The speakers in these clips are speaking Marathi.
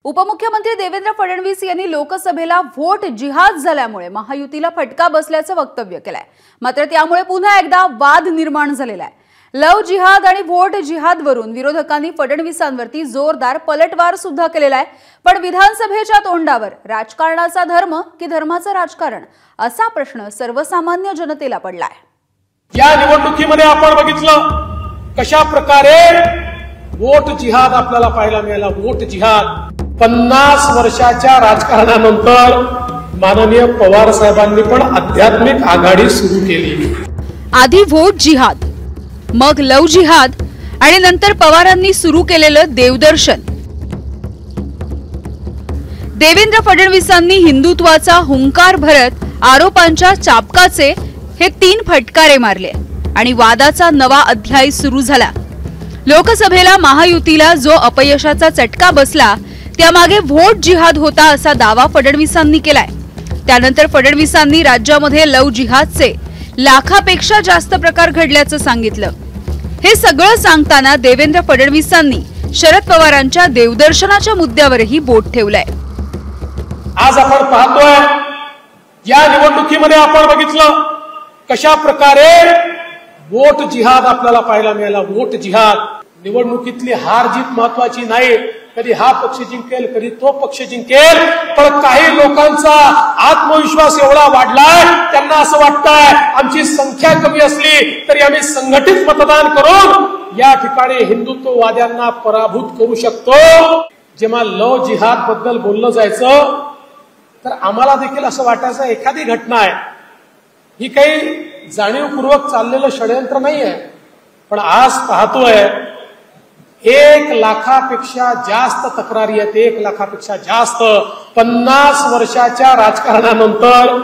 उपमुख्यमंत्री देवेंद्र फडणवीस यांनी लोकसभेला व्होट जिहाद झाल्यामुळे महायुतीला फटका बसल्याचं वक्तव्य केलंय। मात्र त्यामुळे पुन्हा एकदा वाद निर्माण झालेला आहे। लव जिहाद आणि व्होट जिहाद वरून विरोधकांनी फडणवीसांवरती जोरदार पलटवार सुद्धा केलेला आहे। पण विधानसभेच्या तोंडावर राजकारणाचा धर्म की धर्माचं राजकारण असा प्रश्न सर्वसामान्य जनतेला पडलाय। या निवडणुकीमध्ये आपण बघितलं कशा प्रकारे व्होट जिहाद आपल्याला पाहायला मिळाला। व्होट जिहाद 50 वर्षाच्या राजकारणानंतर माननीय पवार साहेबांनी पण आध्यात्मिक आघाडी सुरू केली। आधी व्होट जिहाद, मग लव जिहाद आणि नंतर पवारांनी सुरू केलेलं देवदर्शन। देवेंद्र फडणवीसांनी हिंदुत्वाचा हुंकार भरत आरोपांच्या चाबकाचे हे 3 फटकारे मारले आणि वादाचा नवा अध्याय सुरू झाला। लोकसभेला महायुतीला जो अपयशाचा चटका बसला त्यामागे व्होट जिहाद होता असा दावा फडणवीसांनी केलाय। त्यानंतर फडणवीसांनी राज्यामध्ये लव जिहादचे लाखापेक्षा जास्त प्रकार घडल्याचं सांगितलं। हे सगळं सांगताना देवेंद्र फडणवीसांनी शरद पवारांच्या देवदर्शनाच्या मुद्द्यावरही बोट ठेवलंय। आज आपण पाहतोय या निवडणुकीमध्ये आपण बघितलं कशा प्रकारे व्होट जिहाद आपल्याला पाहायला मिळाला। व्होट जिहाद निवडणुकीतली हार जीत महत्वाची नाही, कधी हा पक्ष जिंकेल कधी तो पक्ष जिंकेल, पण काही लोकांचा आत्मविश्वास एवढा वाढलाय, त्यांना असं वाटतंय आमची संख्या कमी असली तरी आम्ही संघटित मतदान करून या ठिकाणी हिंदुत्ववाद्यांना पराभूत करू शकतो। जेव्हा लव जिहाद बद्दल बोललं जायचं तर आम्हाला देखील असं वाटायचं एखादी घटना आहे, ही काही जाणीवपूर्वक चाललेलं षडयंत्र नाहीये। पण आज पाहतोय 1 लाखापेक्षा जास्त तक्रारी आहेत। 1 लाखापेक्षा जास्त 50 वर्षाच्या राजकारणानंतर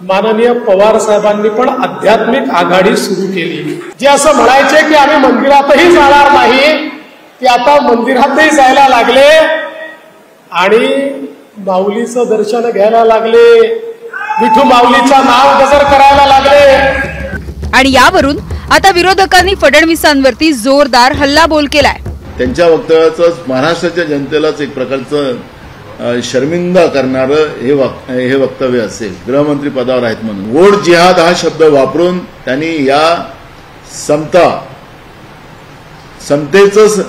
माननीय पवार साहेबांनी पण आध्यात्मिक आघाडी सुरू केली। जे असं म्हणायचे की आम्ही मंदिरातही जाणार नाही, ते आता मंदिरातही जायला लागले आणि माऊलीचं दर्शन घ्यायला लागले, विठू माऊलीचं नाव गजर करायला लागले। आणि यावरून आता विरोधकांनी फडणवीसांवरती जोरदार हल्लाबोल केलाय। त्यांच्या वक्तव्याचं महाराष्ट्राच्या जनतेलाच एक प्रकारचं शर्मिंदा करणारं हे वक्तव्य असेल। गृहमंत्री पदावर आहेत म्हणून व्होट जिहाद हा शब्द वापरून त्यांनी या समतेचं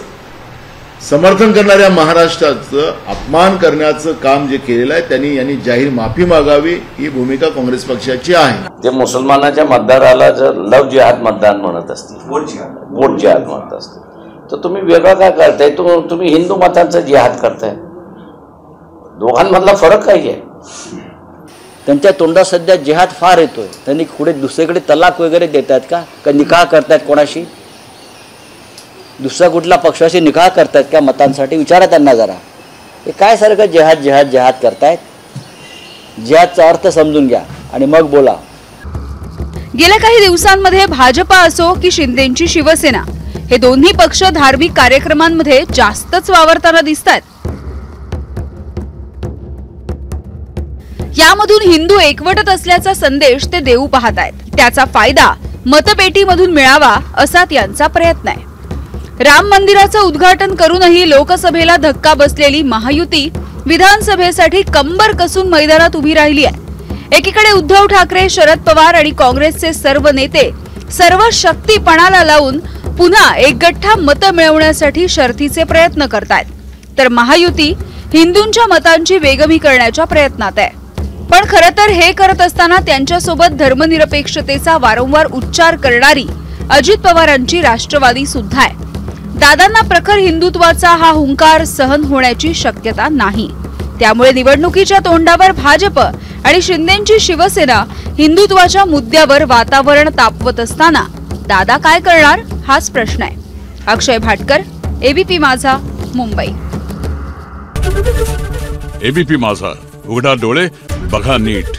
समर्थन करणाऱ्या महाराष्ट्राचं अपमान करण्याचं काम जे केलेलं आहे त्यांनी यांनी जाहीर माफी मागावी, ही भूमिका काँग्रेस पक्षाची आहे। जे मुसलमानाच्या मतदाराला जर लव जिहाद मतदान म्हणत असतील, व्होट जिहाद म्हणत असतील, तर तुम्ही वेगळं काय करताय? तुम्ही हिंदू मतांचा जिहाद करताय। दोघांमधला फरक काय आहे? त्यांच्या तोंडात सध्या जिहाद फार येतोय। त्यांनी पुढे दुसरीकडे तलाक वगैरे देतात का निकाह करतायत कोणाशी? दुसरा कुठला पक्षाशी निकाह करतायत का मतांसाठी? विचारा त्यांना जरा। हे काय सारखं जिहाद जिहाद जिहाद करतायत? जिहादचा अर्थ समजून घ्या आणि मग बोला। गेल्या काही दिवसांमध्ये भाजपा असो की शिंदेची शिवसेना, हे दोन्ही पक्ष धार्मिक कार्यक्रमांमध्ये जास्तच वावरताना दिसतात। यामधून हिंदू एकवटत असल्याचा संदेश ते देऊ पाहतायत। त्याचा फायदा मतपेटीमधून मिळावा असा त्यांचा प्रयत्न आहे। राम मंदिराचं उद्घाटन करूनही लोकसभेला धक्का बसलेली महायुती विधानसभेसाठी कंबर कसून मैदानात उभी राहिली आहे। एकीकडे उद्धव ठाकरे, शरद पवार आणि काँग्रेसचे सर्व नेते सर्व शक्ती पणाला लावून पुन्हा एकगठ्ठा मतं मिळवण्यासाठी शर्थीचे प्रयत्न करतायत, तर महायुती हिंदूंच्या मतांची वेगमी करण्याच्या प्रयत्नात आहे। पण खरं तर हे करत असताना त्यांच्यासोबत धर्मनिरपेक्षतेचा वारंवार उच्चार करणारी अजित पवारांची राष्ट्रवादी सुद्धा आहे। दादांना प्रखर हिंदुत्वाचा हा हुंकार सहन होण्याची शक्यता नाही। त्यामुळे निवडणुकीच्या तोंडावर भाजप आणि शिंदेची शिवसेना हिंदुत्वाच्या मुद्द्यावर वातावरण तापवत असताना दादा काय करणार हाच प्रश्न आहे। अक्षय भाटकर, एबीपी माझा, मुंबई। एबीपी माझा, उघडा डोळे बघा नीट।